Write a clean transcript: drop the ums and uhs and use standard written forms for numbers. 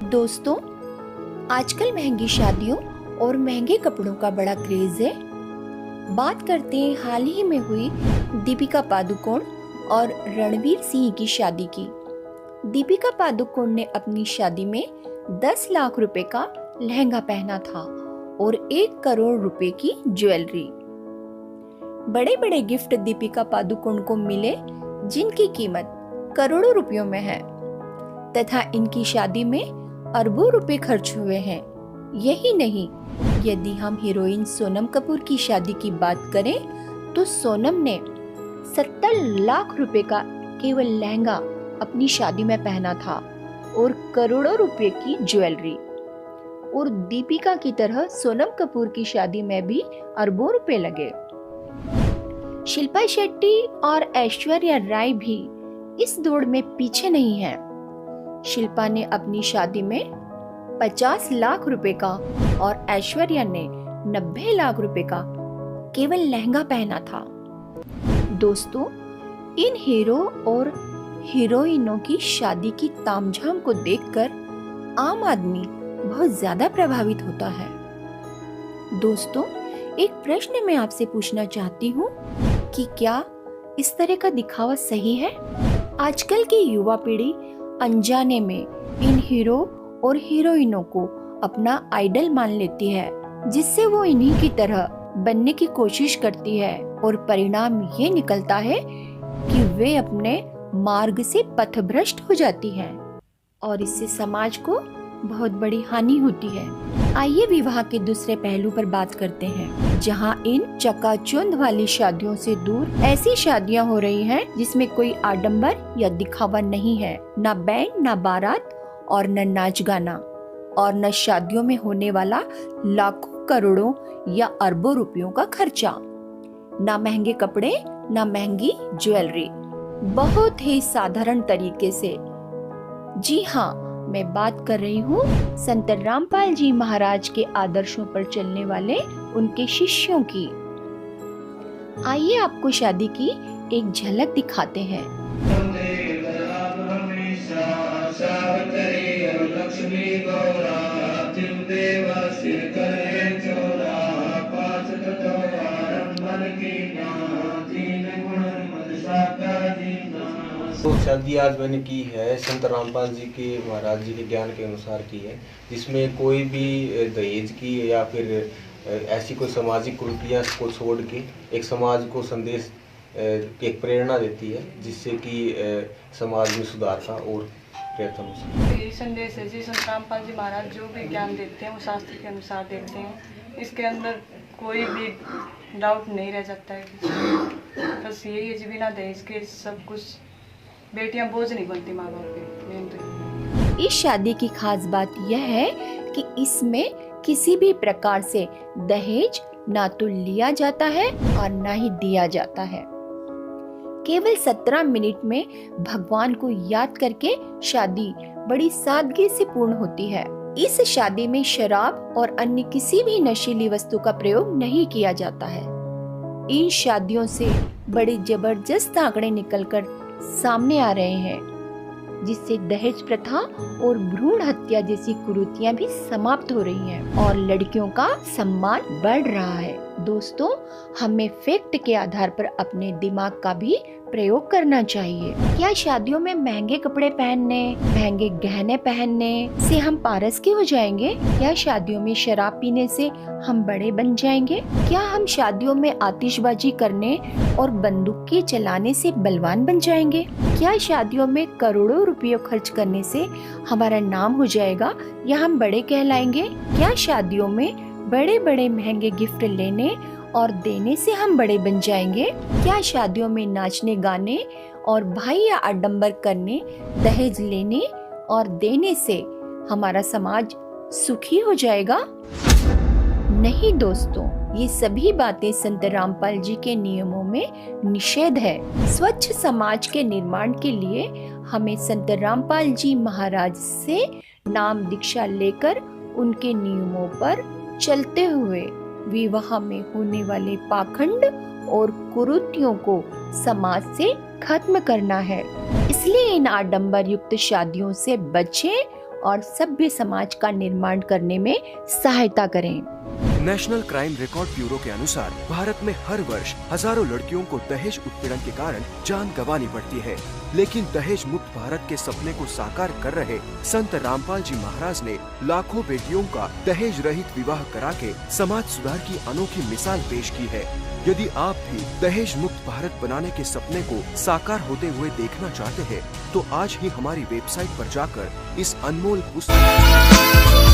दोस्तों, आजकल महंगी शादियों और महंगे कपड़ों का बड़ा क्रेज है। बात करते हैं हाल ही में हुई दीपिका पादुकोण और रणवीर सिंह की शादी की। दीपिका पादुकोण ने अपनी शादी में 10 लाख रुपए का लहंगा पहना था और 1 करोड़ रुपए की ज्वेलरी। बड़े बड़े गिफ्ट दीपिका पादुकोण को मिले जिनकी कीमत करोड़ों रुपयों में है तथा इनकी शादी में अरबों रुपए खर्च हुए हैं। यही नहीं, यदि हम हीरोइन सोनम कपूर की शादी की बात करें तो सोनम ने 70 लाख रुपए का केवल लहंगा अपनी शादी में पहना था और करोड़ों रुपए की ज्वेलरी। और दीपिका की तरह सोनम कपूर की शादी में भी अरबों रुपए लगे। शिल्पा शेट्टी और ऐश्वर्या राय भी इस दौड़ में पीछे नहीं है। शिल्पा ने अपनी शादी में 50 लाख रुपए का और ऐश्वर्या ने 90 लाख रुपए का केवल लहंगा पहना था। दोस्तों, इन हीरो और हीरोइनों की शादी की तामझाम को देखकर आम आदमी बहुत ज्यादा प्रभावित होता है। दोस्तों, एक प्रश्न मैं आपसे पूछना चाहती हूँ कि क्या इस तरह का दिखावा सही है? आजकल की युवा पीढ़ी अनजाने में इन हीरो और हीरोइनों को अपना आइडल मान लेती है, जिससे वो इन्हीं की तरह बनने की कोशिश करती है और परिणाम ये निकलता है कि वे अपने मार्ग से पथभ्रष्ट हो जाती हैं और इससे समाज को बहुत बड़ी हानि होती है। आइए विवाह के दूसरे पहलू पर बात करते हैं, जहां इन चकाचौंध वाली शादियों से दूर ऐसी शादियां हो रही हैं जिसमें कोई आडंबर या दिखावा नहीं है, ना बैंड, ना बारात और न नाच गाना, और न शादियों में होने वाला लाखों करोड़ों या अरबों रुपयों का खर्चा, ना महंगे कपड़े, ना महंगी ज्वेलरी, बहुत ही साधारण तरीके से। जी हाँ, मैं बात कर रही हूँ संत रामपाल जी महाराज के आदर्शों पर चलने वाले उनके शिष्यों की। आइए आपको शादी की एक झलक दिखाते हैं। तो शादी आज मैंने की है संत रामपाल जी के महाराज जी के ज्ञान के अनुसार की है, जिसमें कोई भी दहेज की या फिर ऐसी कोई सामाजिक कुरीतियां को छोड़ के एक समाज को संदेश एक प्रेरणा देती है, जिससे कि समाज में सुधार का और प्रयत्न हो सके। यही संदेश है जी। संत रामपाल जी महाराज जो भी ज्ञान देते हैं वो शास्त्र के अनुसार देते हैं। इसके अंदर कोई भी डाउट नहीं रह जाता है। बस यही है जी, बिना दहेज के सब कुछ बेटियां बोझ नहीं बनती माँ बाप पे। मेन तो इस शादी की खास बात यह है कि इसमें किसी भी प्रकार से दहेज ना तो लिया जाता है और ना ही दिया जाता है। केवल 17 मिनट में भगवान को याद करके शादी बड़ी सादगी से पूर्ण होती है। इस शादी में शराब और अन्य किसी भी नशीली वस्तु का प्रयोग नहीं किया जाता है। इन शादियों से बड़े जबरदस्त आंकड़े निकलकर सामने आ रहे हैं, जिससे दहेज प्रथा और भ्रूण हत्या जैसी कुरीतियां भी समाप्त हो रही हैं और लड़कियों का सम्मान बढ़ रहा है। दोस्तों, हमें फैक्ट के आधार पर अपने दिमाग का भी प्रयोग करना चाहिए। क्या शादियों में महंगे कपड़े पहनने, महंगे गहने पहनने से हम पारस के हो जाएंगे? क्या शादियों में शराब पीने से हम बड़े बन जाएंगे? क्या हम शादियों में आतिशबाजी करने और बंदूकें चलाने से बलवान बन जाएंगे? क्या शादियों में करोड़ों रुपये खर्च करने से हमारा नाम हो जाएगा या हम बड़े कहलाएंगे? क्या शादियों में बड़े बड़े महंगे गिफ्ट लेने और देने से हम बड़े बन जाएंगे? क्या शादियों में नाचने गाने और भाई या आडंबर करने, दहेज लेने और देने से हमारा समाज सुखी हो जाएगा? नहीं दोस्तों, ये सभी बातें संत रामपाल जी के नियमों में निषेध है। स्वच्छ समाज के निर्माण के लिए हमें संत रामपाल जी महाराज से नाम दीक्षा लेकर उनके नियमों पर चलते हुए विवाह में होने वाले पाखंड और कुरीतियों को समाज से खत्म करना है। इसलिए इन आडंबर युक्त शादियों से बचें और सभ्य समाज का निर्माण करने में सहायता करें। नेशनल क्राइम रिकॉर्ड ब्यूरो के अनुसार भारत में हर वर्ष हजारों लड़कियों को दहेज उत्पीड़न के कारण जान गंवानी पड़ती है, लेकिन दहेज मुक्त भारत के सपने को साकार कर रहे संत रामपाल जी महाराज ने लाखों बेटियों का दहेज रहित विवाह करा के समाज सुधार की अनोखी मिसाल पेश की है। यदि आप भी दहेज मुक्त भारत बनाने के सपने को साकार होते हुए देखना चाहते हैं, तो आज ही हमारी वेबसाइट पर जाकर इस अनमोल पुस्तक